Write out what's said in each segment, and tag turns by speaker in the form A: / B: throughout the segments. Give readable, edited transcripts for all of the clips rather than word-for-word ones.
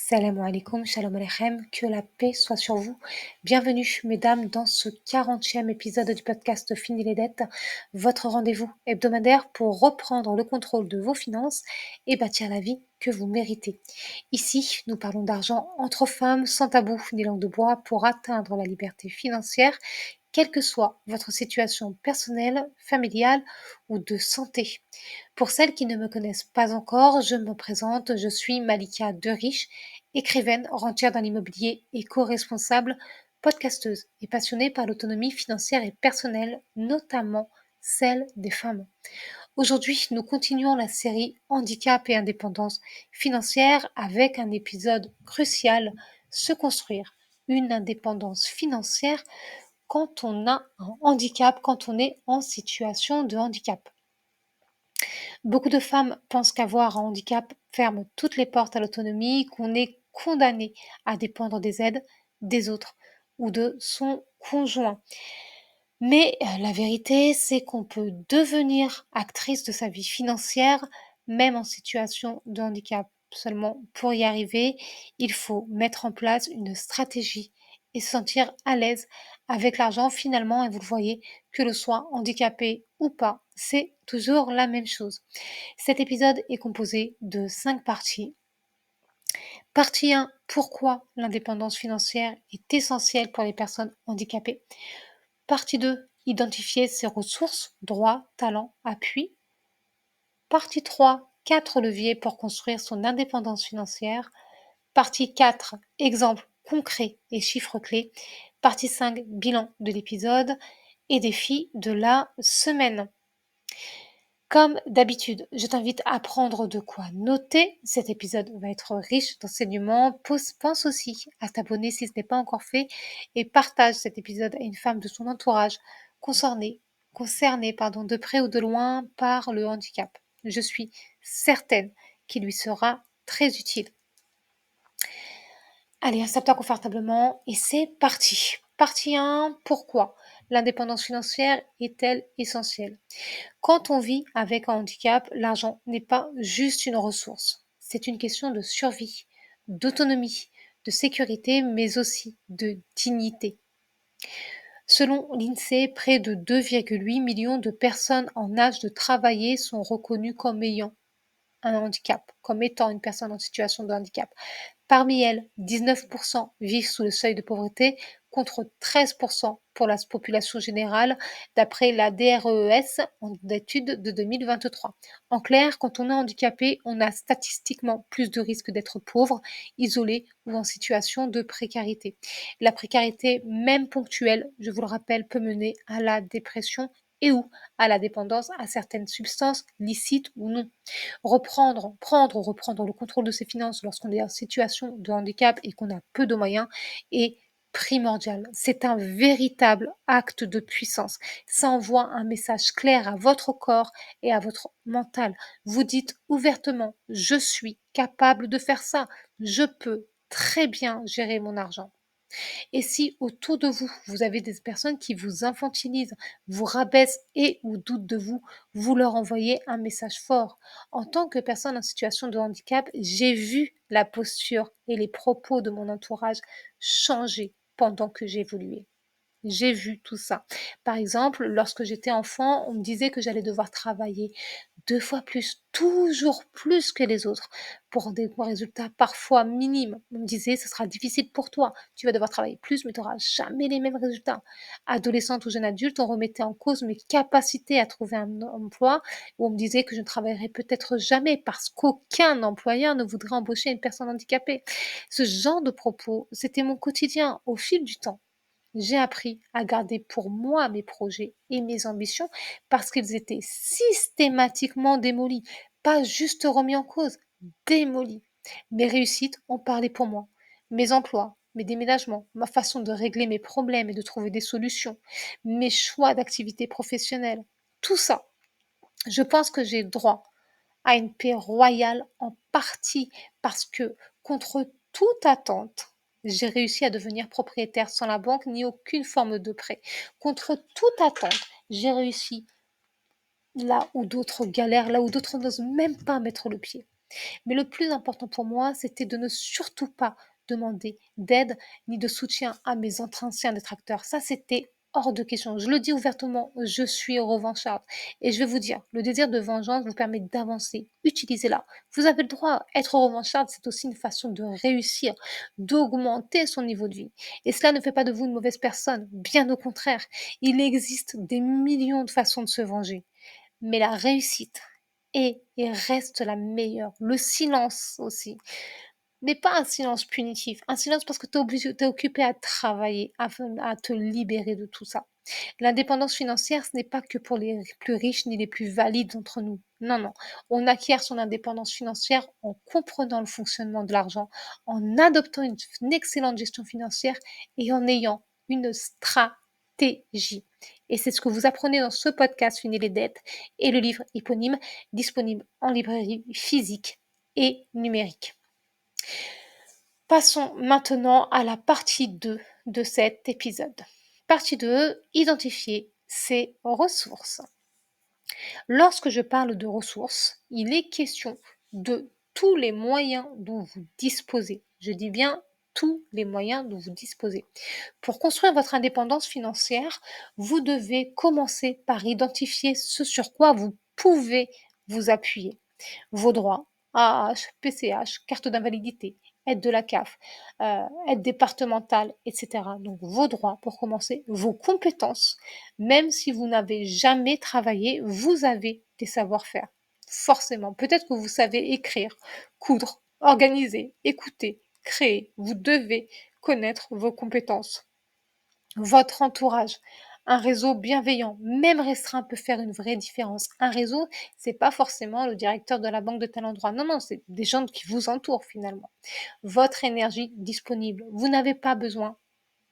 A: Salam alaikum, shalom aleichem, que la paix soit sur vous. Bienvenue, mesdames, dans ce 40e épisode du podcast Fini les dettes, votre rendez-vous hebdomadaire pour reprendre le contrôle de vos finances et bâtir la vie que vous méritez. Ici, nous parlons d'argent entre femmes, sans tabou ni langue de bois, pour atteindre la liberté financière, quelle que soit votre situation personnelle, familiale ou de santé. Pour celles qui ne me connaissent pas encore, je me présente, je suis Malika Deriche, écrivaine, rentière dans l'immobilier, éco-responsable, podcasteuse et passionnée par l'autonomie financière et personnelle, notamment celle des femmes. Aujourd'hui, nous continuons la série Handicap et indépendance financière avec un épisode crucial, se construire une indépendance financière quand on a un handicap, quand on est en situation de handicap. Beaucoup de femmes pensent qu'avoir un handicap ferme toutes les portes à l'autonomie, qu'on est condamné à dépendre des aides des autres ou de son conjoint. Mais la vérité, c'est qu'on peut devenir actrice de sa vie financière, même en situation de handicap. Seulement, pour y arriver, il faut mettre en place une stratégie et se sentir à l'aise avec l'argent finalement. Et vous le voyez, que le soit handicapé ou pas, c'est toujours la même chose. Cet épisode est composé de 5 parties. Partie 1, pourquoi l'indépendance financière est essentielle pour les personnes handicapées. Partie 2, identifier ses ressources, droits, talents, appuis. Partie 3, 4 leviers pour construire son indépendance financière. Partie 4, exemples concrets et chiffres clés. Partie 5, bilan de l'épisode et défi de la semaine. Comme d'habitude, je t'invite à prendre de quoi noter. Cet épisode va être riche d'enseignements. Pense aussi à t'abonner si ce n'est pas encore fait et partage cet épisode à une femme de son entourage concernée de près ou de loin par le handicap. Je suis certaine qu'il lui sera très utile. Allez, installe-toi confortablement et c'est parti. Partie 1, pourquoi l'indépendance financière est-elle essentielle? Quand on vit avec un handicap, l'argent n'est pas juste une ressource. C'est une question de survie, d'autonomie, de sécurité, mais aussi de dignité. Selon l'INSEE, près de 2,8 millions de personnes en âge de travailler sont reconnues comme ayant un handicap, comme étant une personne en situation de handicap. Parmi elles, 19% vivent sous le seuil de pauvreté contre 13% pour la population générale, d'après la DREES d'études de 2023. En clair, quand on est handicapé, on a statistiquement plus de risques d'être pauvre, isolé ou en situation de précarité. La précarité, même ponctuelle, je vous le rappelle, peut mener à la dépression et ou à la dépendance à certaines substances, licites ou non. Reprendre le contrôle de ses finances lorsqu'on est en situation de handicap et qu'on a peu de moyens est primordial. C'est un véritable acte de puissance. Ça envoie un message clair à votre corps et à votre mental. Vous dites ouvertement, je suis capable de faire ça. Je peux très bien gérer mon argent. Et si autour de vous, vous avez des personnes qui vous infantilisent, vous rabaissent et ou doutent de vous, vous leur envoyez un message fort. En tant que personne en situation de handicap, j'ai vu la posture et les propos de mon entourage changer pendant que j'évoluais. J'ai vu tout ça. Par exemple, lorsque j'étais enfant, on me disait que j'allais devoir travailler 2 fois plus, toujours plus que les autres, pour des résultats parfois minimes. On me disait: «Ce sera difficile pour toi, tu vas devoir travailler plus, mais tu auras jamais les mêmes résultats». Adolescente ou jeune adulte, on remettait en cause mes capacités à trouver un emploi, où on me disait que je ne travaillerais peut-être jamais parce qu'aucun employeur ne voudrait embaucher une personne handicapée. Ce genre de propos, c'était mon quotidien au fil du temps. J'ai appris à garder pour moi mes projets et mes ambitions parce qu'ils étaient systématiquement démolis, pas juste remis en cause, démolis. Mes réussites ont parlé pour moi. Mes emplois, mes déménagements, ma façon de régler mes problèmes et de trouver des solutions, mes choix d'activité professionnelle, tout ça. Je pense que j'ai droit à une paix royale en partie parce que contre toute attente, j'ai réussi à devenir propriétaire sans la banque ni aucune forme de prêt. Contre toute attente, j'ai réussi là où d'autres galèrent, là où d'autres n'osent même pas mettre le pied. Mais le plus important pour moi, c'était de ne surtout pas demander d'aide ni de soutien à mes anciens détracteurs. Ça, c'était hors de question. Je le dis ouvertement, je suis revancharde. Et je vais vous dire, le désir de vengeance vous permet d'avancer. Utilisez-la. Vous avez le droit. Être revancharde, c'est aussi une façon de réussir, d'augmenter son niveau de vie. Et cela ne fait pas de vous une mauvaise personne. Bien au contraire, il existe des millions de façons de se venger. Mais la réussite est et reste la meilleure. Le silence aussi, mais pas un silence punitif, un silence parce que tu es occupé à travailler, à te libérer de tout ça. L'indépendance financière, ce n'est pas que pour les plus riches ni les plus valides d'entre nous. Non, non. On acquiert son indépendance financière en comprenant le fonctionnement de l'argent, en adoptant une excellente gestion financière et en ayant une stratégie. Et c'est ce que vous apprenez dans ce podcast Fini les dettes et le livre éponyme disponible en librairie physique et numérique. Passons maintenant à la partie 2 de cet épisode. Partie 2, identifier ses ressources. Lorsque je parle de ressources, il est question de tous les moyens dont vous disposez. Je dis bien tous les moyens dont vous disposez. Pour construire votre indépendance financière, vous devez commencer par identifier ce sur quoi vous pouvez vous appuyer. Vos droits, AAH, PCH, carte d'invalidité, aide de la CAF, aide départementale, etc. Donc vos droits pour commencer, vos compétences. Même si vous n'avez jamais travaillé, vous avez des savoir-faire. Forcément. Peut-être que vous savez écrire, coudre, organiser, écouter, créer. Vous devez connaître vos compétences. Votre entourage. Un réseau bienveillant, même restreint, peut faire une vraie différence. Un réseau, c'est pas forcément le directeur de la banque de tel endroit. Non, non, c'est des gens qui vous entourent finalement. Votre énergie disponible. Vous n'avez pas besoin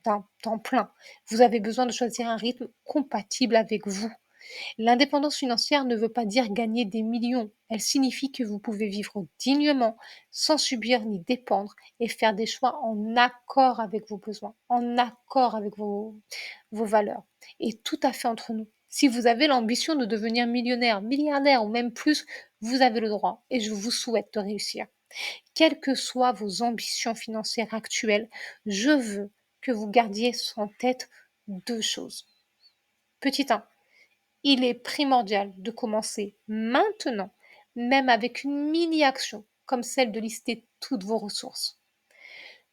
A: d'un temps plein. Vous avez besoin de choisir un rythme compatible avec vous. L'indépendance financière ne veut pas dire gagner des millions. Elle signifie que vous pouvez vivre dignement, sans subir ni dépendre, et faire des choix en accord avec vos besoins, en accord avec vos valeurs. Et tout à fait entre nous. Si vous avez l'ambition de devenir millionnaire, milliardaire ou même plus, vous avez le droit et je vous souhaite de réussir. Quelles que soient vos ambitions financières actuelles, je veux que vous gardiez en tête deux choses. Petit 1, il est primordial de commencer maintenant, même avec une mini-action comme celle de lister toutes vos ressources.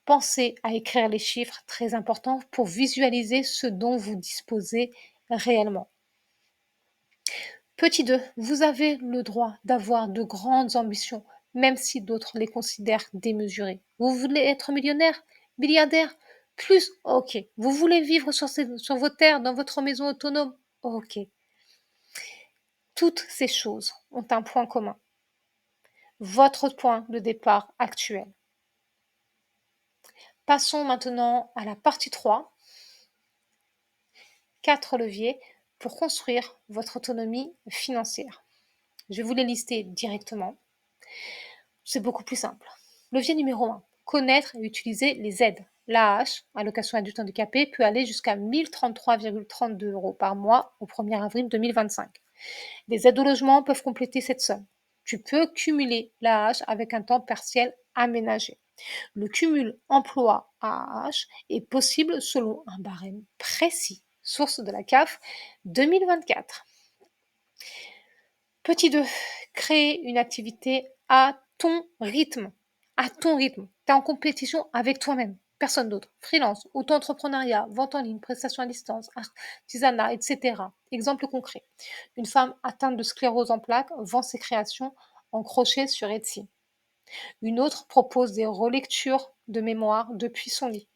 A: Pensez à écrire les chiffres, très importants, pour visualiser ce dont vous disposez réellement. Petit 2, vous avez le droit d'avoir de grandes ambitions, même si d'autres les considèrent démesurées. Vous voulez être millionnaire, milliardaire, plus, ok. Vous voulez vivre sur vos terres, dans votre maison autonome, ok. Toutes ces choses ont un point commun. Votre point de départ actuel. Passons maintenant à la partie 3. 4 leviers pour construire votre autonomie financière. Je vais vous les lister directement. C'est beaucoup plus simple. Levier numéro 1. Connaître et utiliser les aides. L'AAH, allocation adulte handicapé, peut aller jusqu'à 1033,32 € par mois au 1er avril 2025. Les aides au logement peuvent compléter cette somme. Tu peux cumuler l'AAH avec un temps partiel aménagé. Le cumul emploi-AAH est possible selon un barème précis, source de la CAF 2024. Petit 2, créer une activité à ton rythme. À ton rythme. Tu es en compétition avec toi-même, personne d'autre. Freelance, auto-entrepreneuriat, vente en ligne, prestation à distance, artisanat, etc. Exemple concret. Une femme atteinte de sclérose en plaques vend ses créations en crochet sur Etsy. Une autre propose des relectures de mémoire depuis son lit.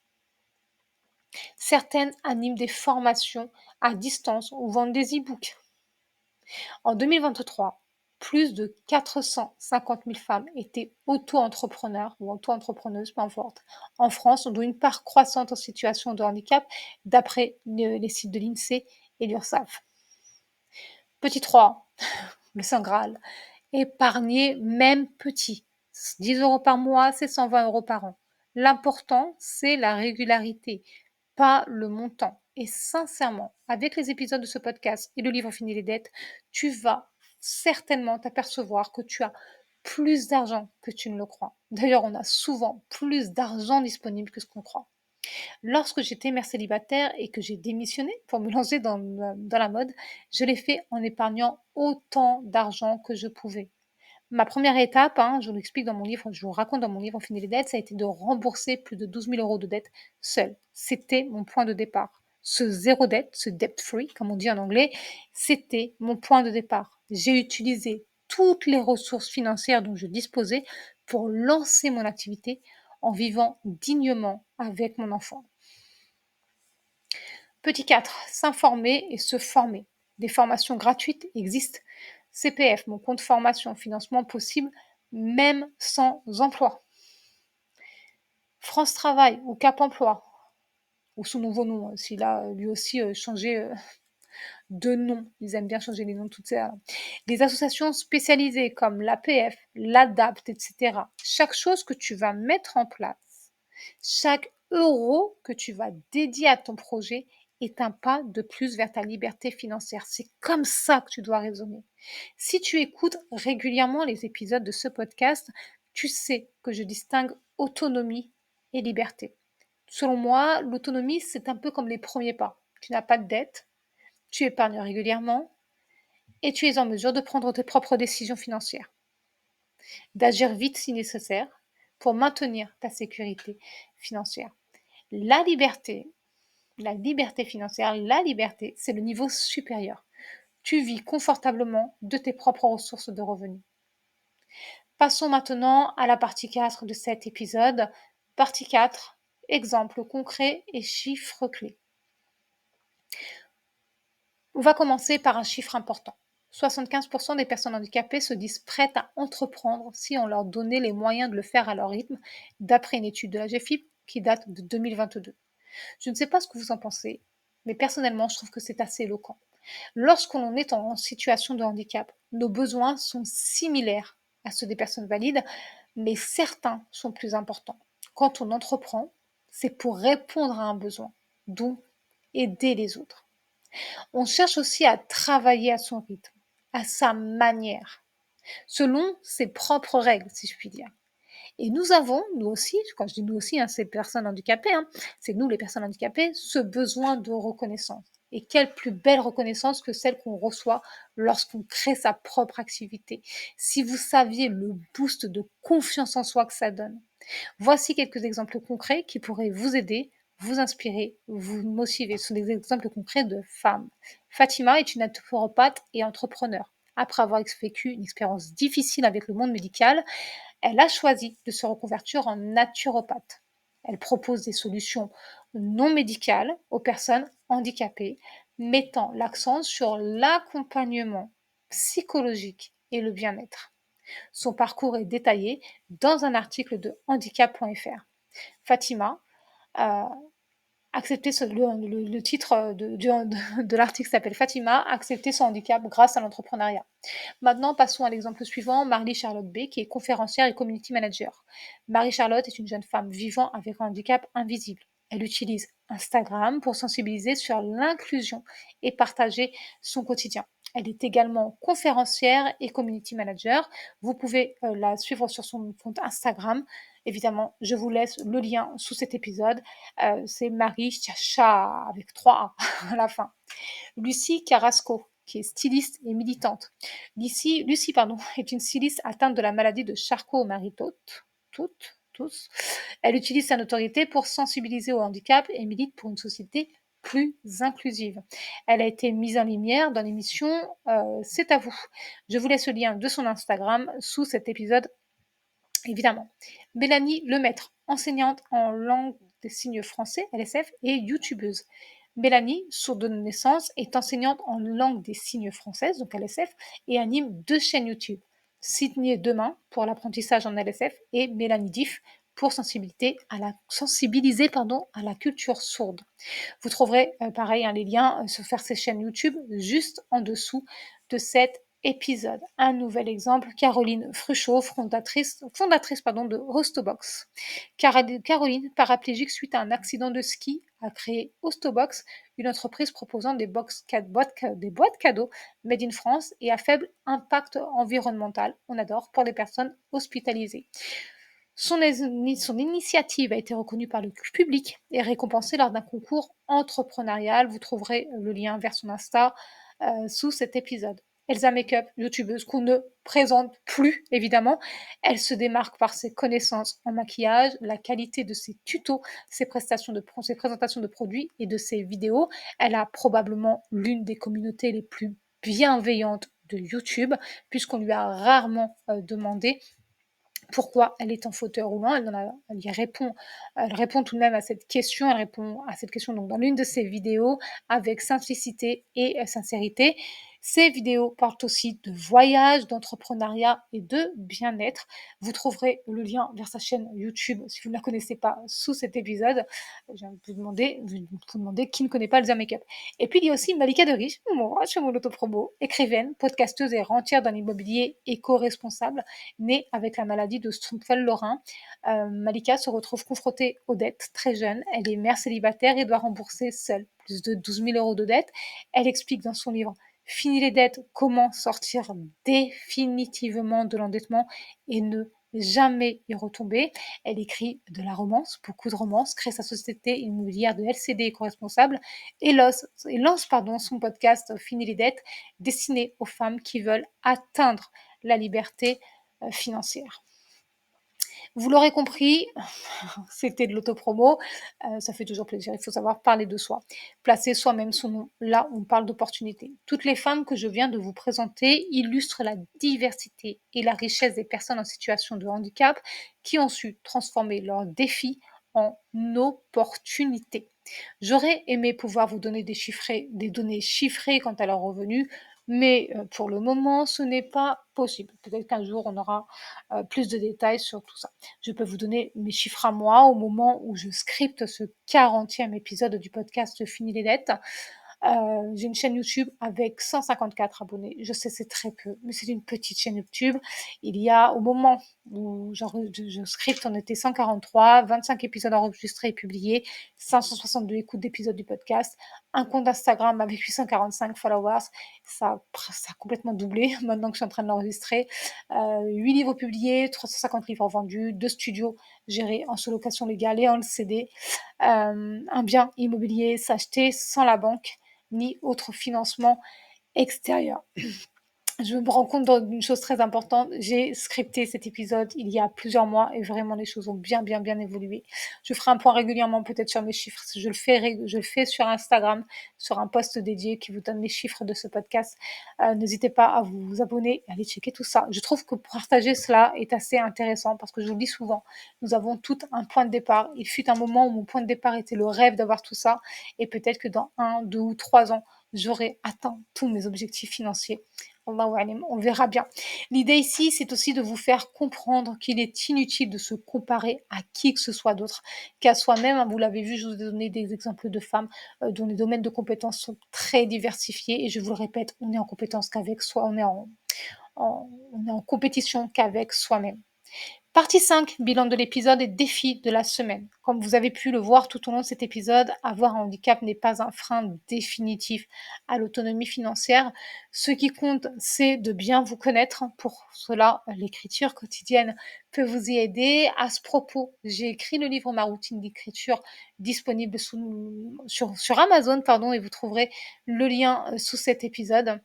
A: Certaines animent des formations à distance ou vendent des e-books. En 2023, plus de 450 000 femmes étaient auto-entrepreneurs ou auto-entrepreneuses, peu importe, en France, dont une part croissante en situation de handicap, d'après les sites de l'INSEE et l'URSSAF. Petit 3, le Saint Graal. Épargner même petit. 10 € par mois, c'est 120 € par an. L'important, c'est la régularité, pas le montant. Et sincèrement, avec les épisodes de ce podcast et le livre Fini les dettes, tu vas certainement t'apercevoir que tu as plus d'argent que tu ne le crois. D'ailleurs, on a souvent plus d'argent disponible que ce qu'on croit. Lorsque j'étais mère célibataire et que j'ai démissionné pour me lancer dans la mode, je l'ai fait en épargnant autant d'argent que je pouvais. Ma première étape, je vous l'explique dans mon livre, je vous raconte dans mon livre «Fini les dettes», ça a été de rembourser plus de 12 000 € de dettes seule. C'était mon point de départ. Ce zéro dette, ce debt free, comme on dit en anglais, c'était mon point de départ. J'ai utilisé toutes les ressources financières dont je disposais pour lancer mon activité en vivant dignement avec mon enfant. Petit 4, s'informer et se former. Des formations gratuites existent. CPF, mon compte formation, financement possible même sans emploi. France Travail ou Cap Emploi, ou son nouveau nom, s'il a lui aussi changé de nom. Ils aiment bien changer les noms de toutes ces. Des associations spécialisées comme l'APF, l'ADAPT, etc. Chaque chose que tu vas mettre en place, chaque euro que tu vas dédier à ton projet est un pas de plus vers ta liberté financière. C'est comme ça que tu dois raisonner. Si tu écoutes régulièrement les épisodes de ce podcast, tu sais que je distingue autonomie et liberté. Selon moi, l'autonomie, c'est un peu comme les premiers pas. Tu n'as pas de dette, tu épargnes régulièrement et tu es en mesure de prendre tes propres décisions financières, d'agir vite si nécessaire pour maintenir ta sécurité financière. La liberté, la liberté financière, la liberté, c'est le niveau supérieur. Tu vis confortablement de tes propres ressources de revenus. Passons maintenant à la partie 4 de cet épisode. Partie 4, exemples concrets et chiffres clés. On va commencer par un chiffre important. 75% des personnes handicapées se disent prêtes à entreprendre si on leur donnait les moyens de le faire à leur rythme, d'après une étude de la GFIP qui date de 2022. Je ne sais pas ce que vous en pensez, mais personnellement, je trouve que c'est assez éloquent. Lorsqu'on est en situation de handicap, nos besoins sont similaires à ceux des personnes valides, mais certains sont plus importants. Quand on entreprend, c'est pour répondre à un besoin, donc aider les autres. On cherche aussi à travailler à son rythme, à sa manière, selon ses propres règles, si je puis dire. Et nous avons, nous aussi, quand je dis nous aussi, c'est personnes handicapées, c'est nous les personnes handicapées, ce besoin de reconnaissance. Et quelle plus belle reconnaissance que celle qu'on reçoit lorsqu'on crée sa propre activité. Si vous saviez le boost de confiance en soi que ça donne. Voici quelques exemples concrets qui pourraient vous aider, vous inspirer, vous motiver. Ce sont des exemples concrets de femmes. Fatima est une naturopathe et entrepreneur. Après avoir vécu une expérience difficile avec le monde médical, elle a choisi de se reconvertir en naturopathe. Elle propose des solutions non médicales aux personnes handicapées, mettant l'accent sur l'accompagnement psychologique et le bien-être. Son parcours est détaillé dans un article de handicap.fr. Fatima a accepté le titre de l'article s'appelle Fatima, accepter son handicap grâce à l'entrepreneuriat. Maintenant, passons à l'exemple suivant, Marie-Charlotte B, qui est conférencière et community manager. Marie-Charlotte est une jeune femme vivant avec un handicap invisible. Elle utilise Instagram pour sensibiliser sur l'inclusion et partager son quotidien. Elle est également conférencière et community manager. Vous pouvez la suivre sur son compte Instagram. Évidemment, je vous laisse le lien sous cet épisode. C'est Marie Chacha avec 3 A à la fin. Lucie Carrasco, qui est styliste et militante. Lucie est une styliste atteinte de la maladie de Charcot-Marie-Tooth. Tous. Elle utilise sa notoriété pour sensibiliser au handicap et milite pour une société plus inclusive. Elle a été mise en lumière dans l'émission C'est à vous. Je vous laisse le lien de son Instagram sous cet épisode, évidemment. Mélanie Lemaître, enseignante en langue des signes français, LSF, et youtubeuse. Mélanie, sourde de naissance, est enseignante en langue des signes française, donc LSF, et anime 2 chaînes YouTube. Sydney Demain pour l'apprentissage en LSF et Mélanie Diff pour sensibiliser à la culture sourde. Vous trouverez pareil les liens sur faire ces chaînes YouTube juste en dessous de cet épisode. Un nouvel exemple, Caroline Fruchot, fondatrice de Hostobox. Caroline, paraplégique suite à un accident de ski, a créé Hostobox, une entreprise proposant des boîtes cadeaux made in France et à faible impact environnemental, on adore, pour les personnes hospitalisées. Son initiative a été reconnue par le public et récompensée lors d'un concours entrepreneurial. Vous trouverez le lien vers son Insta sous cet épisode. Elsa Makeup, youtubeuse qu'on ne présente plus évidemment. Elle se démarque par ses connaissances en maquillage, la qualité de ses tutos, ses présentations de produits et de ses vidéos. Elle a probablement l'une des communautés les plus bienveillantes de YouTube, puisqu'on lui a rarement demandé pourquoi elle est en fauteuil roulant. Elle répond tout de même à cette question. Elle répond à cette question donc dans l'une de ses vidéos avec simplicité et sincérité. Ces vidéos parlent aussi de voyage, d'entrepreneuriat et de bien-être. Vous trouverez le lien vers sa chaîne YouTube si vous ne la connaissez pas sous cet épisode. Je vais vous demander qui ne connaît pas Elsa Makeup. Et puis il y a aussi Malika de Riche, moi, chez mon autopromo, écrivaine, podcasteuse et rentière d'un immobilier éco-responsable, née avec la maladie de Strumpfel-Lorrain. Malika se retrouve confrontée aux dettes très jeune. Elle est mère célibataire et doit rembourser seule plus de 12 000 euros de dettes. Elle explique dans son livre Fini les dettes, comment sortir définitivement de l'endettement et ne jamais y retomber. Elle écrit de la romance, beaucoup de romances, crée sa société immobilière de LCD éco-responsable et lance son podcast Fini les dettes, destiné aux femmes qui veulent atteindre la liberté financière. Vous l'aurez compris, c'était de l'autopromo, ça fait toujours plaisir, il faut savoir parler de soi. Placer soi-même son nom là où on parle d'opportunités. Toutes les femmes que je viens de vous présenter illustrent la diversité et la richesse des personnes en situation de handicap qui ont su transformer leurs défis en opportunités. J'aurais aimé pouvoir vous donner des données chiffrées quant à leurs revenus, mais pour le moment, ce n'est pas possible. Peut-être qu'un jour, on aura plus de détails sur tout ça. Je peux vous donner mes chiffres à moi au moment où je scripte ce 40e épisode du podcast Fini les dettes. J'ai une chaîne YouTube avec 154 abonnés. Je sais, c'est très peu, mais c'est une petite chaîne YouTube. Il y a, au moment où je scripte, on était 143, 25 épisodes enregistrés et publiés, 562 écoutes d'épisodes du podcast, un compte Instagram avec 845 followers. Ça a complètement doublé maintenant que je suis en train de l'enregistrer. 8 livres publiés, 350 livres vendus, 2 studios gérés en sous-location légale et en LCD. Un bien immobilier s'acheter sans la banque ni autre financement extérieur. Je me rends compte d'une chose très importante. J'ai scripté cet épisode il y a plusieurs mois et vraiment les choses ont bien évolué. Je ferai un point régulièrement peut-être sur mes chiffres. Je le fais sur Instagram, sur un post dédié qui vous donne les chiffres de ce podcast. N'hésitez pas à vous abonner et à aller checker tout ça. Je trouve que partager cela est assez intéressant parce que je vous le dis souvent, nous avons tout un point de départ. Il fut un moment où mon point de départ était le rêve d'avoir tout ça et peut-être que dans 1, 2 ou 3 ans, j'aurai atteint tous mes objectifs financiers. Allahu alim, on verra bien. L'idée ici, c'est aussi de vous faire comprendre qu'il est inutile de se comparer à qui que ce soit d'autre qu'à soi-même. Vous l'avez vu, je vous ai donné des exemples de femmes dont les domaines de compétences sont très diversifiés. Et je vous le répète, on est en compétence qu'avec soi, on est en compétition qu'avec soi-même. Partie 5, bilan de l'épisode et défi de la semaine. Comme vous avez pu le voir tout au long de cet épisode, avoir un handicap n'est pas un frein définitif à l'autonomie financière. Ce qui compte, c'est de bien vous connaître. Pour cela, l'écriture quotidienne peut vous y aider. À ce propos, j'ai écrit le livre Ma routine d'écriture disponible sur Amazon, et vous trouverez le lien sous cet épisode.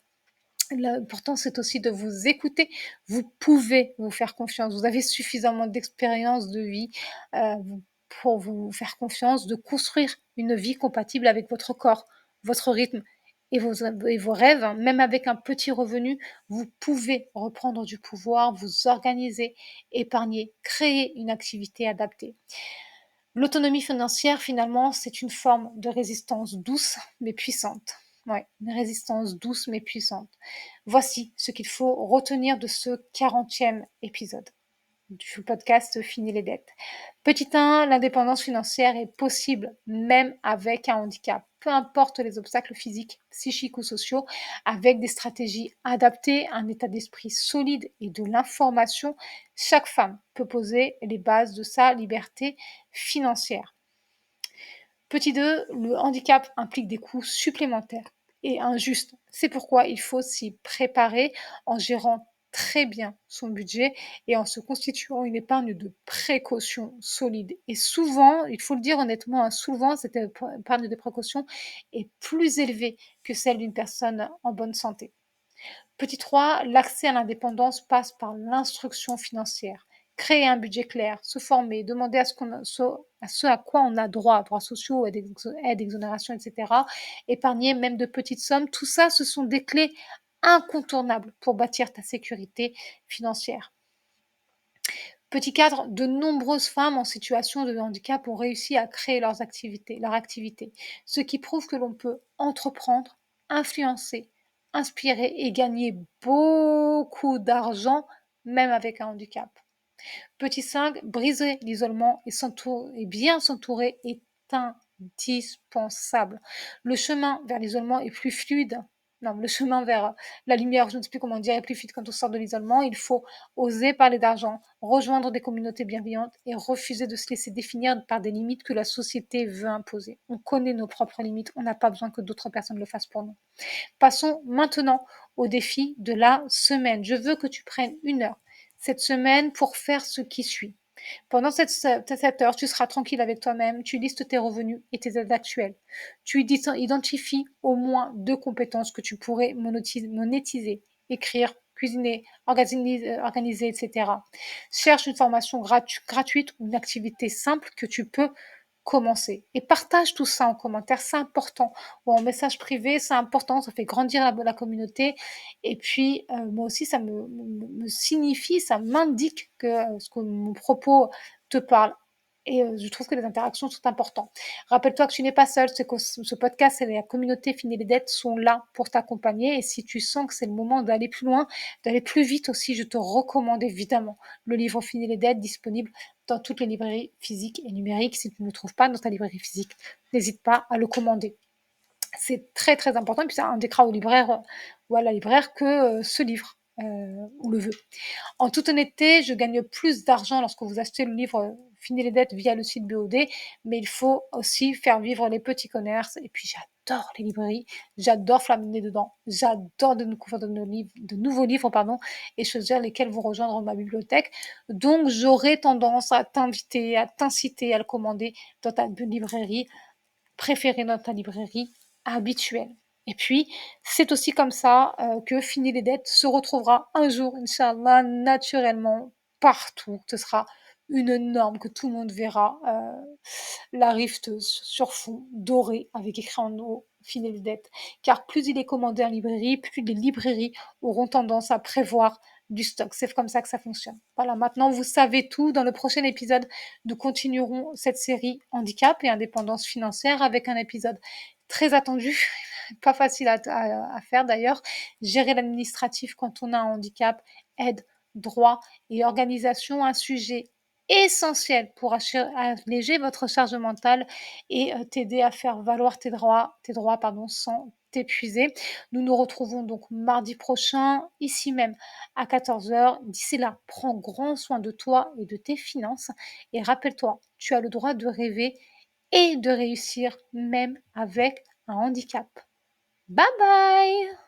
A: L'important, c'est aussi de vous écouter. Vous pouvez vous faire confiance. Vous avez suffisamment d'expérience de vie euh, pour vous faire confiance, de construire une vie compatible avec votre corps, votre rythme et vos rêves. Même avec un petit revenu, vous pouvez reprendre du pouvoir, vous organiser, épargner, créer une activité adaptée. L'autonomie financière, finalement, c'est une forme de résistance douce mais puissante. Ouais, une résistance douce mais puissante. Voici ce qu'il faut retenir de ce 40e épisode du podcast Fini les dettes. Petit 1, l'indépendance financière est possible même avec un handicap. peu importe les obstacles physiques, psychiques ou sociaux, avec des stratégies adaptées, un état d'esprit solide et de l'information, chaque femme peut poser les bases de sa liberté financière. Petit 2, le handicap implique des coûts supplémentaires et injustes. C'est pourquoi il faut s'y préparer en gérant très bien son budget et en se constituant une épargne de précaution solide. Et souvent, il faut le dire honnêtement, hein, souvent cette épargne de précaution est plus élevée que celle d'une personne en bonne santé. Petit 3, l'accès à l'indépendance passe par l'instruction financière. Créer un budget clair, se former, demander à ce à quoi on a droits sociaux, aides, exonérations, etc. Épargner même de petites sommes, tout ça, ce sont des clés incontournables pour bâtir ta sécurité financière. Petit cadre, de nombreuses femmes en situation de handicap ont réussi à créer leur activité, ce qui prouve que l'on peut entreprendre, influencer, inspirer et gagner beaucoup d'argent même avec un handicap. Petit 5, briser l'isolement et bien s'entourer est indispensable. Le chemin vers l'isolement est plus fluide. Non, le chemin vers la lumière, je ne sais plus comment dire, est plus fluide quand on sort de l'isolement. Il faut oser parler d'argent, rejoindre des communautés bienveillantes et refuser de se laisser définir par des limites que la société veut imposer. On connaît nos propres limites, on n'a pas besoin que d'autres personnes le fassent pour nous. Passons maintenant au défi de la semaine. Je veux que tu prennes 1 heure cette semaine pour faire ce qui suit. Pendant cette heure, tu seras tranquille avec toi-même, tu listes tes revenus et tes aides actuelles. Tu identifies au moins 2 compétences que tu pourrais monétiser, écrire, cuisiner, organiser, etc. Cherche une formation gratuite ou une activité simple que tu peux commencer. Et partage tout ça en commentaire, c'est important. Ou en message privé, c'est important, ça fait grandir la communauté. Et puis, moi aussi, ça me signifie, ça m'indique que ce que mon propos te parle. Et je trouve que les interactions sont importantes. Rappelle-toi que tu n'es pas seul, c'est que ce podcast et la communauté Fini les dettes sont là pour t'accompagner. Et si tu sens que c'est le moment d'aller plus loin, d'aller plus vite aussi, je te recommande évidemment le livre Fini les dettes disponible dans toutes les librairies physiques et numériques. Si tu ne le trouves pas dans ta librairie physique, n'hésite pas à le commander. C'est très très important. Et puis ça indiquera au libraire ou à la libraire que ce livre on le veut. En toute honnêteté, je gagne plus d'argent lorsque vous achetez le livre Fini les dettes via le site BOD, mais il faut aussi faire vivre les petits commerces. Et puis j'adore les librairies, j'adore flâner dedans, j'adore de découvrir de nouveaux livres, et choisir lesquels vont rejoindre ma bibliothèque. Donc j'aurais tendance à t'inviter, à t'inciter à le commander dans ta librairie préférée, dans ta librairie habituelle. Et puis, c'est aussi comme ça que Fini les dettes se retrouvera un jour, Inch'Allah, naturellement, partout. Ce sera une norme que tout le monde verra. La rift sur fond doré avec écrit en haut Fini les dettes. Car plus il est commandé en librairie, plus les librairies auront tendance à prévoir du stock. C'est comme ça que ça fonctionne. Voilà, maintenant vous savez tout. Dans le prochain épisode, nous continuerons cette série handicap et indépendance financière avec un épisode très attendu, pas facile à faire d'ailleurs. Gérer l'administratif quand on a un handicap, aide, droit et organisation, un sujet essentiel pour alléger votre charge mentale et t'aider à faire valoir tes droits sans t'épuiser. Nous nous retrouvons donc mardi prochain, ici même à 14 heures. D'ici là, prends grand soin de toi et de tes finances et rappelle-toi, tu as le droit de rêver et de réussir même avec un handicap. Bye bye!